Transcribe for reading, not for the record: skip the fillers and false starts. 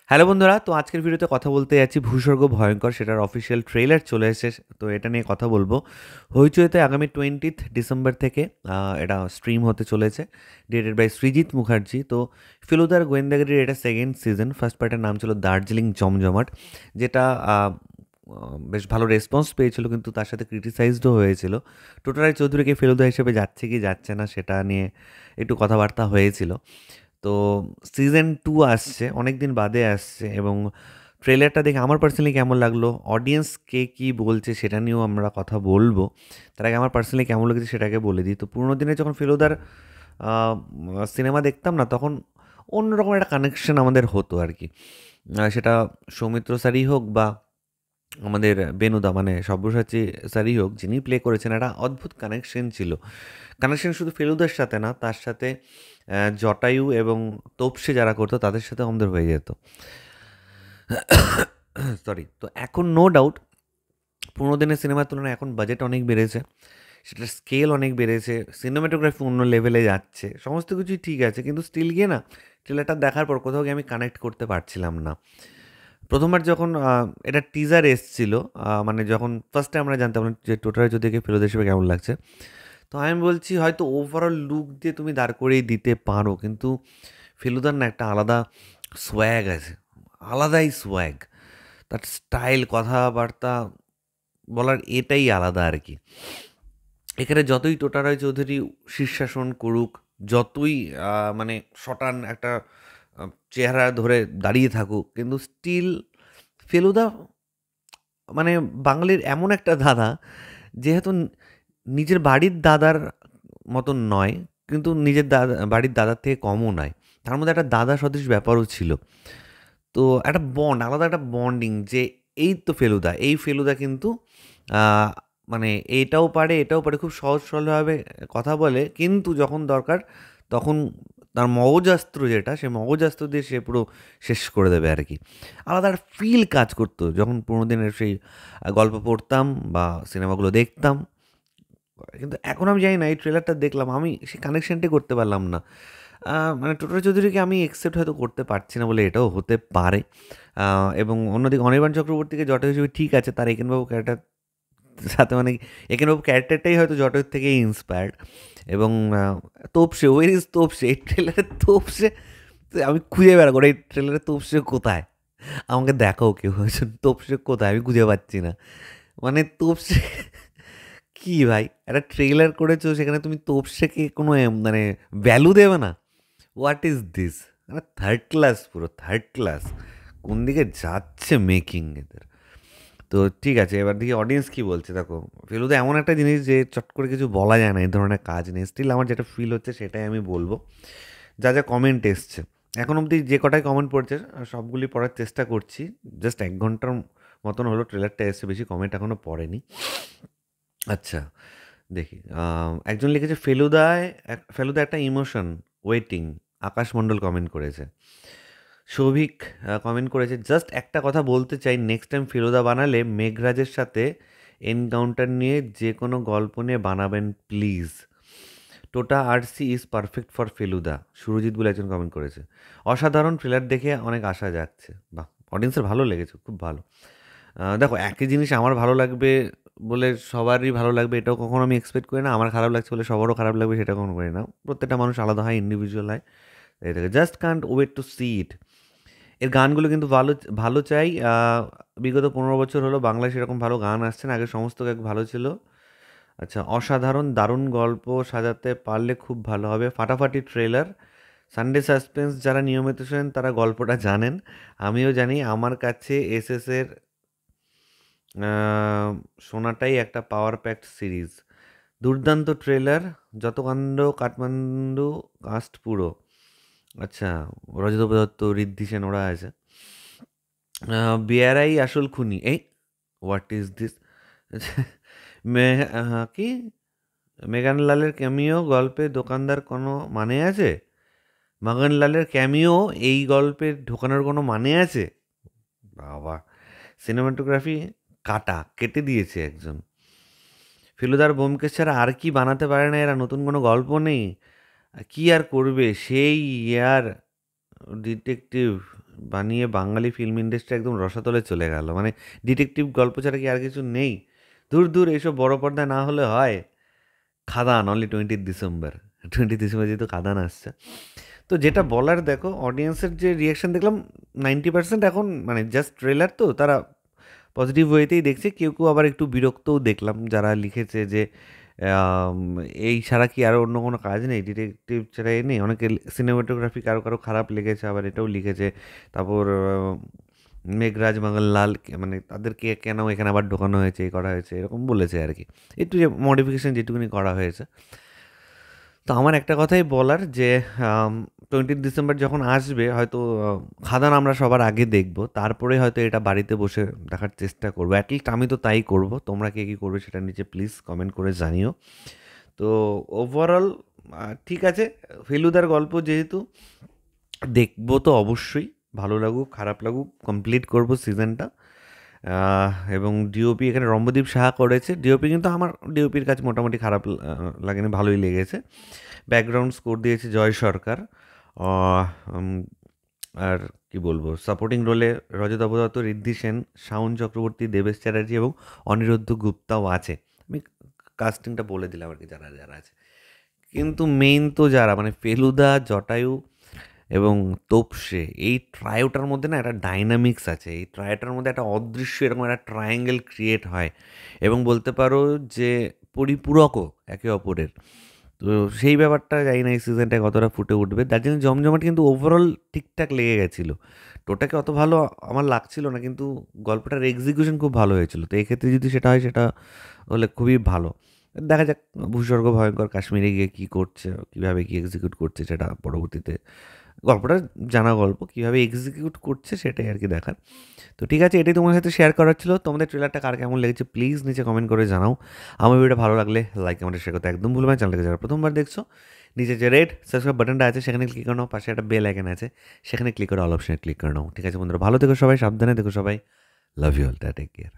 Hello বন্ধুরা, তো আজকের ভিডিওতে কথা বলতে যাচ্ছি ভূস্বর্গ ভয়ঙ্কর, সেটার অফিসিয়াল ট্রেলার চলে এসেছে। তো এটা নিয়ে কথা বলবো। হইচইতে আগামী 20th ডিসেম্বর থেকে এটা স্ট্রিম হতে চলেছে। Directed by Srijit Mukherji. তো ফেলুদার গোয়েন্দাগিরির এটা সেকেন্ড সিজন। ফার্স্ট পার্টের নাম ছিল দার্জিলিং জমজমাট, যেটা বেশ ভালো রেসপন্স পেয়েছিল, কিন্তু তার সাথে ক্রিটিসাইজডও হয়েছিল। টোটারাই চৌধুরীকে ফেলুদা হিসেবে যাচ্ছে কি যাচ্ছে না সেটা নিয়ে একটু কথাবার্তা হয়েছিল। তো সিজন 2 আসছে, অনেক দিন বাদে আসছে, এবং ট্রেলারটা দেখে আমার পার্সোনালি কেমন লাগলো, অডিয়েন্স কে কী বলছে সেটা নিয়েও আমরা কথা বলবো। তার আগে আমার পার্সোনালি কেমন লেগেছে সেটাকে বলে দিই। তো পুরোনো দিনে যখন ফেলুদার সিনেমা দেখতাম না, তখন অন্যরকম একটা কানেকশন আমাদের হতো আর কি। সেটা সৌমিত্র স্যারই হোক বা আমাদের বেনুদা মানে সব্যসাচী স্যারই হোক, যিনি প্লে করেছেন, একটা অদ্ভুত কানেকশন ছিল। কানেকশন শুধু ফেলুদার সাথে না, তার সাথে জটায়ু এবং তোপসে যারা করতো তাদের সাথে আমাদের হয়ে যেত। সরি। তো এখন নো ডাউট পুরোনো দিনের সিনেমার তুলনায় এখন বাজেট অনেক বেড়েছে, সেটার স্কেল অনেক বেড়েছে, সিনেমাটোগ্রাফি অন্য লেভেলে যাচ্ছে, সমস্ত কিছুই ঠিক আছে, কিন্তু স্টিল গিয়ে না ট্রেলারটা দেখার পর কোথাও গিয়ে আমি কানেক্ট করতে পারছিলাম না। প্রথমবার যখন এটা টিজার এসছিল, মানে যখন ফার্স্টে আমরা জানতাম না যে টোটাল যদি ফেরত হিসেবে কেমন লাগছে, তো আমি বলছি হয়তো ওভারঅল লুক দিয়ে তুমি দাঁড় করিয়ে দিতে পারো, কিন্তু ফেলুদার না একটা আলাদা সোয়াগ আছে, আলাদাই সোয়াগ। তার স্টাইল, কথাবার্তা বলার এটাই আলাদা আর কি। এখানে যতই টোটারায় চৌধুরী শীর্ষাসন করুক, যতই মানে শটান একটা চেহারা ধরে দাঁড়িয়ে থাকুক, কিন্তু স্টিল ফেলুদা মানে বাঙালির এমন একটা দাদা, যেহেতু নিজের বাড়ির দাদার মতন নয়, কিন্তু নিজের দাদা বাড়ির দাদার থেকে কমও নয়, তার মধ্যে একটা দাদা সদৃশ ব্যাপারও ছিল। তো একটা বন্ড, আলাদা একটা বন্ডিং, যে এই তো ফেলুদা, এই ফেলুদা কিন্তু আহ, মানে এটাও পারে এটাও পারে, খুব সহজ সরলভাবে কথা বলে, কিন্তু যখন দরকার তখন তার মগজাস্ত্র যেটা, সে মগজাস্ত্র দিয়ে সে পুরো শেষ করে দেবে আর কি। আলাদা একটা ফিল কাজ করতো যখন পুরোনো দিনের সেই গল্প পড়তাম বা সিনেমাগুলো দেখতাম। কিন্তু এখন আমি জানি না, এই ট্রেলারটা দেখলাম, আমি সেই কানেকশনটাই করতে পারলাম না। মানে টোটাল চৌধুরীকে আমি একসেপ্ট হয়তো করতে পারছি না বলে এটাও হতে পারে। এবং অন্যদিকে অনির্বাণ চক্রবর্তীকে জটা হিসেবে ঠিক আছে, তার একেনবাবু ক্যারেক্টার সাথে মানে একেনবাবু ক্যারেক্টারটাই হয়তো জটের থেকেই ইন্সপায়ার্ড। এবং তোপসে, ওয়ের ইজ তোপসে, এই ট্রেলারে তোপসে, আমি খুঁজে বেড়াবো এই ট্রেলারে তোপসে কোথায়, আমাকে দেখাও কেউ একজন, তোপসে কোথায় আমি খুঁজে পাচ্ছি না। মানে তোপসে কি ভাই, একটা ট্রেলার করেছো, সেখানে তুমি তোপসেকে কোনো মানে ভ্যালু দেবে না? What is this? মানে থার্ড ক্লাস, পুরো থার্ড ক্লাস। কোন দিকে যাচ্ছে মেকিং এদের? তো ঠিক আছে, এবার দেখি অডিয়েন্স কি বলছে। দেখো, ফেলুদা এমন একটা জিনিস যে চট করে কিছু বলা যায় না, এই ধরনের কাজ নেই। স্টিল আমার যেটা ফিল হচ্ছে সেটাই আমি বলবো। যা যা কমেন্ট এসছে এখন অবধি, যে কটাই কমেন্ট পড়ছে সবগুলি পড়ার চেষ্টা করছি। জাস্ট 1 ঘন্টার মতন হলো ট্রেলারটা এসছে, বেশি কমেন্ট এখনও পড়েনি। আচ্ছা, দেখি। একজন লিখেছে ফেলুদা একটা ইমোশন ওয়েটিং। আকাশ মণ্ডল কমেন্ট করেছে। সৌভিক কমেন্ট করেছে, জাস্ট একটা কথা বলতে চাই, নেক্সট টাইম ফেলুদা বানালে মেঘরাজের সাথে এনকাউন্টার নিয়ে যে কোনো গল্প নিয়ে বানাবেন প্লিজ। টোটা RC is perfect for Feluda, Surajit বলে একজন কমেন্ট করেছে। অসাধারণ ট্রেলার দেখে অনেক আশা যাচ্ছে। বাহ, অডিয়েন্সের ভালো লেগেছে, খুব ভালো। দেখো, একই জিনিস আমার ভালো লাগবে বলে সবারই ভালো লাগবে এটাও কখনো আমি এক্সপেক্ট করি না, আমার খারাপ লাগছে বলে সবারও খারাপ লাগবে সেটা কখনো করি না। প্রত্যেকটা মানুষ আলাদা হয়, ইন্ডিভিজুয়াল হয়। এটাকে just can't wait to see it. এর গানগুলো কিন্তু ভালো, ভালো চাই। বিগত 15 বছর হলো বাংলায় সেরকম ভালো গান আসছে না, আগে সমস্ত গান ভালো ছিল। আচ্ছা, অসাধারণ দারুণ গল্প সাজাতে পারলে খুব ভালো হবে। ফাটাফাটি ট্রেলার। সানডে সাসপেন্স যারা নিয়মিত শোনেন তারা গল্পটা জানেন, আমিও জানি। আমার কাছে এসএসের শোনাটাই একটা পাওয়ার প্যাকড সিরিজ। দুর্দান্ত ট্রেলার, যত কাণ্ড কাঠমান্ডু কাস্ট পুরো। আচ্ছা, রজত দত্ত, ঋদ্ধি সেন ওরা আছে। বেয়ারাই আসল খুনি, এই হোয়াট ইজ দিস? কি মেঘানলালের ক্যামিও গল্পে দোকানদার কোনো মানে আছে? মাগানলালের ক্যামিও এই গল্পে ঢোকানোর কোনো মানে আছে? বাবা, সিনেমাটোগ্রাফি কাটা, কেটে দিয়েছে একজন। ফেলুদার ব্যোমকেশ ছাড়া আর কি বানাতে পারে না এরা? নতুন কোনো গল্প নেই, কি আর করবে? সেই ইয়ার ডিটেকটিভ বানিয়ে বাঙালি ফিল্ম ইন্ডাস্ট্রি একদম রসাতলে চলে গেল। মানে ডিটেকটিভ গল্প ছাড়া কি আর কিছু নেই? দূর দূর, এইসব বড় পর্দায় না হলে হয়? খাদান অনলি 20 ডিসেম্বর, 20 ডিসেম্বর যেহেতু খাদান আসছে। তো যেটা বলার, দেখো অডিয়েন্সের যে রিয়াকশন দেখলাম, 90% এখন মানে জাস্ট ট্রেলার তো তারা পজিটিভ ওয়েতেই দেখছে। কেউ কেউ আবার একটু বিরক্তও দেখলাম, যারা লিখেছে যে আম, এই ছাড়া কি আরও অন্য কোনো কাজ নেই, ডিটেকটিভ ছাড়া এ নেই। অনেকে সিনেমাটোগ্রাফি কারো কারো খারাপ লেগেছে, আবার এটাও লিখেছে। তারপর মেঘরাজ বাঙ্গাল মানে তাদেরকে কেন এখানে আবার ঢোকানো হয়েছে, এই করা হয়েছে, এরকম বলেছে আর কি। একটু যে মডিফিকেশন যেটুকুনি করা হয়েছে। তো আমার একটা কথাই বলার যে 20 ডিসেম্বর যখন আসবে, হয়তো খাদান আমরা সবার আগে দেখব, তারপরে হয়তো এটা বাড়িতে বসে দেখার চেষ্টা করবো। অ্যাটলিস্ট আমি তো তাই করব। তোমরা কে কী করবে সেটা নিচে প্লিজ কমেন্ট করে জানিও। তো ওভারঅল ঠিক আছে। ফেলুদার গল্প যেহেতু দেখবো, তো অবশ্যই ভালো লাগুক খারাপ লাগুক কমপ্লিট করব সিজনটা। এবং ডিওপি এখানে রম্বদীপ সাহা করেছে। ডিওপি কিন্তু আমার ডিওপির কাছে মোটামুটি খারাপ লাগেনি, ভালোই লেগেছে। ব্যাকগ্রাউন্ড স্কোর দিয়েছে জয় সরকার। উম, আর কি বলবো, সাপোর্টিং রোলে রজত অবদত্ত, ঋদ্ধি সেন, শাওন চক্রবর্তী, দেবেশ চ্যাটার্জি এবং অনিরুদ্ধ গুপ্তাও আছে। আমি কাস্টিংটা বলে দিলাম আর কি, যারা যারা আছে। কিন্তু মেইন তো যারা মানে ফেলুদা, জটায়ু এবং তোপসে, এই ট্রায়োটার মধ্যে না একটা ডাইনামিক্স আছে। এই ট্রায়োটার মধ্যে একটা অদৃশ্য এরকম একটা ট্রায়াঙ্গেল ক্রিয়েট হয়, এবং বলতে পারো যে পরিপূরকও একে অপরের। তো সেই ব্যাপারটা জানি না এই সিজনটায় কতটা ফুটে উঠবে। দার্জিলিং জমজমাট কিন্তু ওভারঅল ঠিকঠাক লেগে গেছিলো। টোটাকে অত ভালো আমার লাগছিল না, কিন্তু গল্পটার এক্সিকিউশন খুব ভালো হয়েছিল। তো এক্ষেত্রে যদি সেটা হয়, সেটা হলে খুবই ভালো। দেখা যাক ভূস্বর্গ ভয়ঙ্কর কাশ্মীরে গিয়ে কী করছে, কীভাবে কী এক্সিকিউট করছে, সেটা পরবর্তীতে গল্পটা জানা গল্প, কীভাবে এক্সিকিউট করছে সেটাই আর কি দেখার। তো ঠিক আছে, এটাই তোমার সাথে শেয়ার করার ছিল। তোমাদের ট্রেলারটা কার কেমন লেগেছে প্লিজ নিচে কমেন্ট করে জানাও। আমার ভিডিওটা ভালো লাগলে লাইক আমাদের শেয়ার করতে একদম ভুলবে না। চ্যানেলটাকে যারা প্রথমবার দেখছো, নিচে যে রেড সাবস্ক্রাইব বাটনটা আছে সেখানে ক্লিক করে নাও, পাশে একটা বেল আইকন আছে সেখানে ক্লিক করে অল অপশনে ক্লিক করে নাও। ঠিক আছে বন্ধুরা, ভালো থেকো সবাই, সাবধানে থেকো সবাই। Love you all, take care.